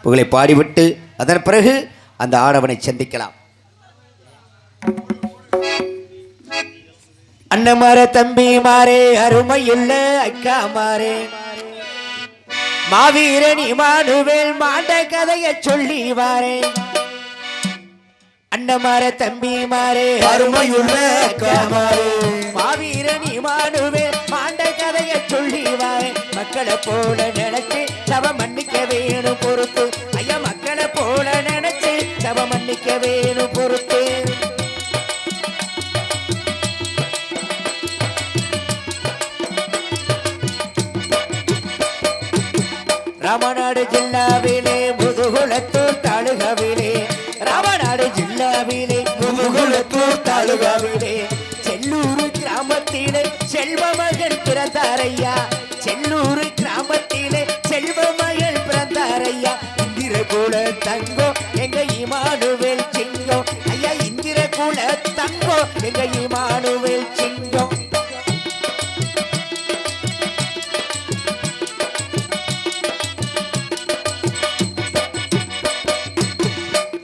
புகழை பாடிவிட்டு அதன் பிறகு அந்த ஆடவனை சந்திக்கலாம். அண்ணமாரே தம்பி மாறே அருமையுள்ள அக்கா மாறே மாவீரன் இமானுவேல் மாண்ட கதையை சொல்லி வாரே. அண்ணமாரே தம்பி மாறே அருமையுள்ள அக்கா மாறே மாவீரன் இமானுவேல் மாண்ட கதையை சொல்லி வாரே. மக்களை போல நினைச்சு தவ மன்னிக்க வேணும் பொறுத்து ஐயா, மக்களை போல நினைச்சு தவ மன்னிக்க வேணும் பொறுத்து. ராமநாடு ஜில்லாவிலே முதுகுளத்தூர் தாலுகாவிலே ராமநாடு ஜில்லாவிலே முதுகுளத்தூர் தாலுகாவிலே செல்லூர் கிராமத்திலே செல்வ மகன் பிறந்தாரையா. செல்லூர் கிராமத்திலே செல்வ மகன் பிறந்தாரையா. இந்திரகுல தங்கோ எங்க இமானுவேல் சிங்கம் ஐயா, இந்திரகுல தங்கோ எங்க இமானுவேல் சிங்கம்.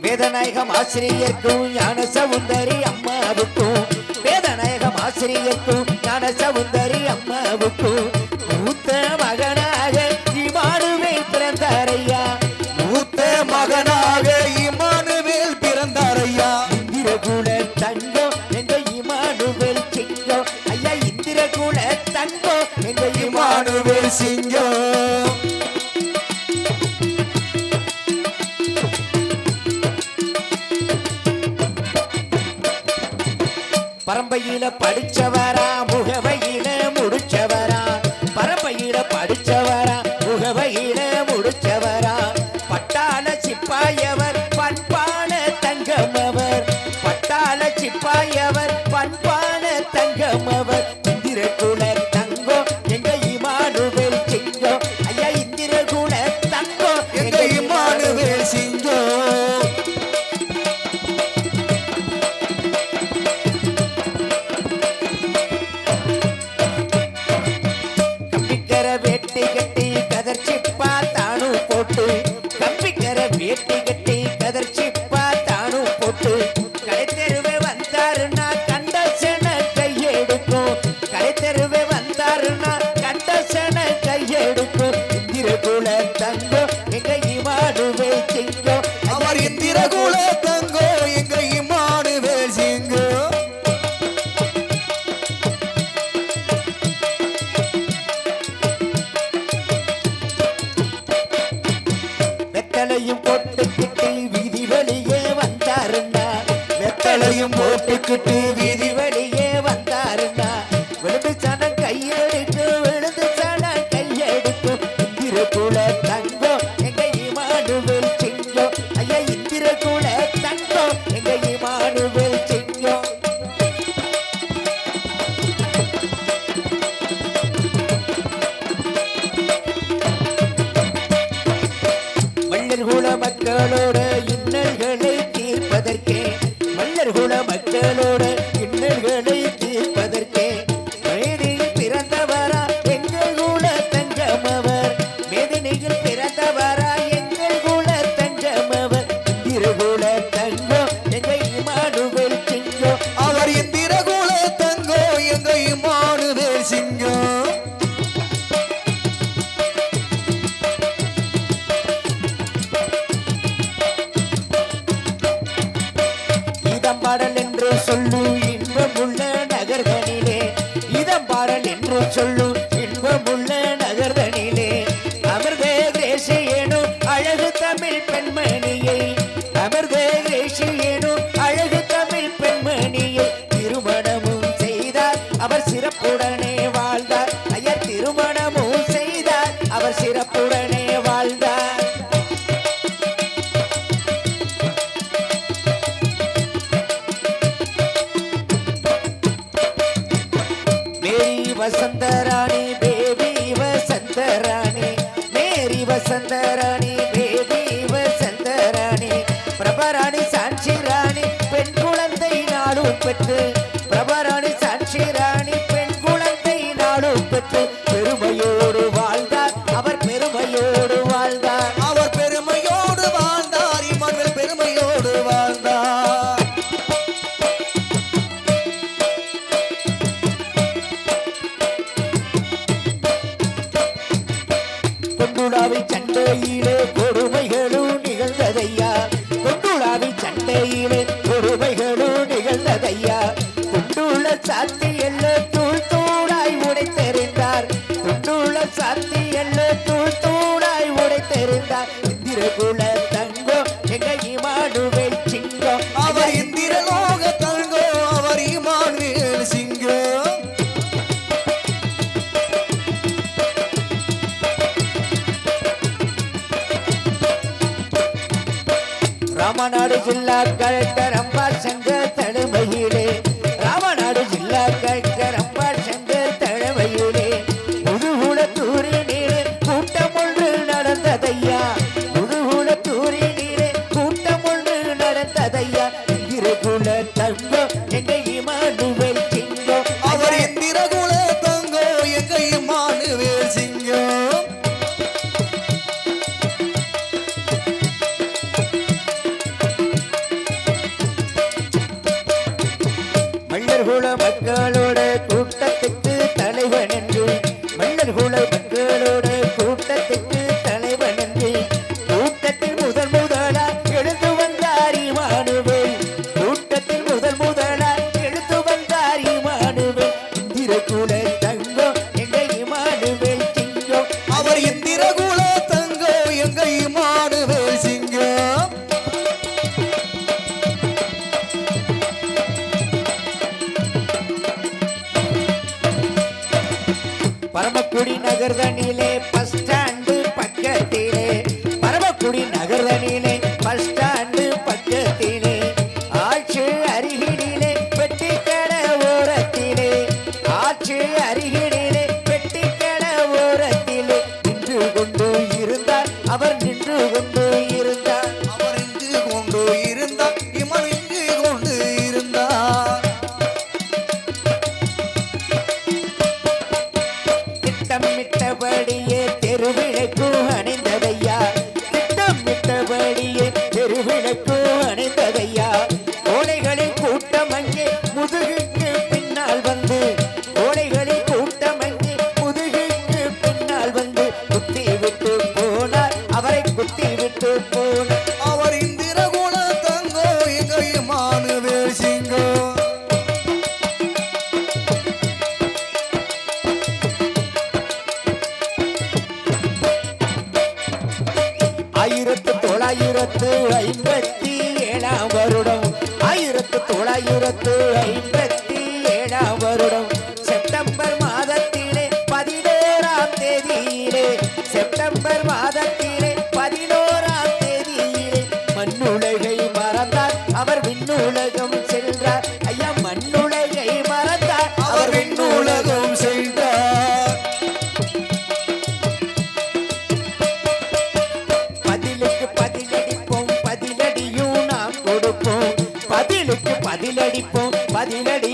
வேதநாயகம் ஆசிரியர்க்கும் ஞான சவுந்தரி அம்மாவுக்கும் வேதநாயகம் ஆசிரியர்க்கும் ஞான சவுந்தரி அம்மாவுக்கும் மூத்த மகனாக இமானுவேல் பிறந்தாரையா. மூத்த மகனாக இமானுவேல் பிறந்தாரையா. இந்திரகுல தங்கம் எங்க இமானுவேல் சிங்கம் ஐயா, இந்திரகுல தங்கம் எங்க இமானுவேல் சிங்கம். பரம்பையில படிச்சவரா முகவையில முடிச்சவரா. பரம்பையில படிச்சவரா முகவையில முடிச்சவரா. பட்டாள சிப்பாயவர் பண்பான தங்கமவர். பட்டாள சிப்பாயவர் பண்பான தங்கமவர். இந்திரகுல தங்கம் எங்க இமானுவேல் சிங்கம் ஐயா, இந்திரகுல தங்கம் எங்க இமானுவேல் சிங்கம். வேட்டி கட்டி கதர்ச்சிப்பா தானு போட்டு கம்பிக்கர வேட்டி கட்டி கதர்ச்சிப்பா தானு போட்டு கடை தெருவே வந்தாருன்னா கண்டசன கையெடுக்கும். கடை தெருவே வந்தாருன்னா கண்டசன கையெடுக்கும். இந்திரகுல தங்கம் எங்க இமானுவேல் சிங்கம் அவர். இந்திரகுல தங்கம் எங்க இமானுவேல் சிங்கம். வெத்தலையும் போட்டுக்கிட்டு வீதி வழியே வந்தாருன்னா வெத்தலையும் போட்டுக்கிட்டு வீதி வழியே வந்தாருன்னா விழுந்து சனம் கையெடுக்கு விழுந்து சனம் கையெடுக்கும். இந்திரகுல தங்கம் எங்க இமானுவேல் சிங்கம் ஐயா, இந்திரகுல தங்கம் எங்க இமானுவேல் சிங்கம். மல்லர்குல மக்களோட இன்னல்களை தீர்ப்பதற்கே மல்லர்குல மக்களோட இன்னல்களை தீர்ப்பதற்கே மேதினியில் பிறந்தவரா எங்கள் குல தங்கமவர். மேதினியில் பிறந்தவரா எங்கள் குல தங்கமவர். இந்திரகுல தங்கம் எங்க இமானுவேல் சிங்கம் அவர். இந்திரகுல தங்கம் எங்க இமானுவேல் சிங்கம். பாடல் என்று சொல்லு இன்பமுள்ள நகர்தனிலே. இதம் பாடல் என்று சொல்லு இன்பமுள்ள நகர்தனிலே. அமிர்தே தேசியேனும் அழகு தமிழ் பெண்மணியை. அமிர்தே தேசியேனும் அழகு தமிழ் பெண்மணியை. திருமணமும் செய்தார் அவர் சிறப்புடனே வாழ்ந்தார் ஐயா. திருமணமும் செய்தார் அவர் சிறப்புடனே வாழ்ந்தார். வசந்தராணி பேபி வசந்தராணி மேரி வசந்தராணி பேபி வசந்தராணி பிரபராணி சாட்சி ராணி பெண் குழந்தை நாடும் பெற்று. பிரபராணி சாட்சி ராணி பெண் குழந்தை நாடும் பெற்று பெருமையோடு வாழ்ந்தார் அவர். பெருமையோடு வாழ்ந்தார் அவர். பெருமையோடு குல தங்கம் எங்க இமானுவேல் சிங்கம் அவர் இந்திரலோக தங்கம் அவர் இமானுவேல் சிங்கம் ராமநாடு ஜில்லா கலெக்டர் அம்பாள் சங்கர் தலைமையிலே ராமநாடு ஜில்லா கலெக்டர் அம்பாள் சங்கர் தலைமையிலே முதுகுளத்தூரினிலே கூட்டம் ஒன்று நடந்ததையா முதுகுளத்தூரினிலே கூட்டம் ஒன்று நடந்ததையா இந்திரகுல தங்கம் எங்க இமானுவேல் சிங்கம் அவர் இந்திரகுல தங்கம் எங்க இமானுவேல் சிங்கம் மல்லர்குல மக்களோட கூட்டத்துக்கு தலைவன் என்று மல்லர்குல மக்களோட கூட்டத்துக்கு தலைவன் என்று கூட்டத்தில் முதலா எழுந்து வந்தார் இமானுவேல் கூட்டத்தில் முதலா எழுந்து வந்தார் இமானுவேல் இந்திரகுல தங்கம் எங்க இமானுவேல் சிங்கம் அவர் இந்திரகுல தங்கம் எங்க இமானுவேல் சிங்கம் பரமக்குடி நகர்தனிலே பஸ் ஸ்டாண்டு பக்கத்திலே பரமக்குடி நகர்தனிலே பஸ் ஸ்டாண்டு பக்கத்திலே ஆட்சி அருகினிலே பெட்டிக்கடை ஓரத்திலே ஆட்சி அருகினிலே பெட்டிக்கடை ஓரத்திலே நின்று கொண்டு இருந்தார் அவர் நின்று கொண்டு இருந்தார் அவர் இங்கு கொண்டு இருந்தார் இமன் இங்கு கொண்டு இருந்தார் திட்டமிட்டபடியே தெருவிளக்கு அணைந்ததையா திட்டமிட்டபடியே தெருவிளக்கு அணைந்ததையா கோடைகளில் கூட்டம் அங்கே முதுகுக்கு பின்னால் வந்து கோடைகளில் கூட்டம் அங்கே முதுகுக்கு பின்னால் வந்து குத்தி விட்டு போனார் அவரை குத்தி விட்டு போனார் அவர் இந்திரகுல தங்கம் எங்க இமானுவேல் சிங்கம் ஆயிரத்து 957 வருடம் 1957 வருடம் செப்டம்பர் மாதத்திலே 11ஆம் தேதியிலே செப்டம்பர் மாதத்திலே 11ஆம் தேதியிலே மண்ணுலகை மறந்தார் அவர் விண்ணுலகம் சென்றார் ஐயா மண்ணுலகை மறந்தார் அவர் விண்ணுலகம் சென்றார் பதிலுக்கு பதிலடிப்போம் பதிலடியும் நாம் கொடுப்போம் பதிலுக்கு பதிலடிப்போம் பதிலடி